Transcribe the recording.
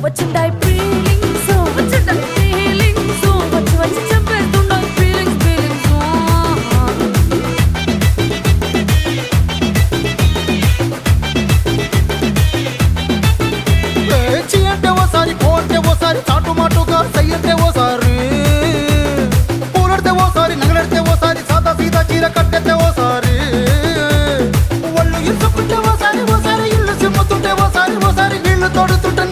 వచ్చిందాయి feelings వచ్చిందాయి feelings వచ్చి వచ్చి చెప్పేస్తున్నాయి feelings చీ అంటే ఓసారి కో అంటే ఓసారి చాటు మాటుగా సై అంటే ఓసారి పూలడితే ఓసారి నగలడితే ఓసారి సాదా సీదా చీర కట్టెతే ఓసారి ఒళ్ళు ఇసుకుంటే ఓసారి ఓసారి ఇల్లు సిమ్ముతుంటే ఓసారి ఓసారి నీళ్లు తోడుతుంటే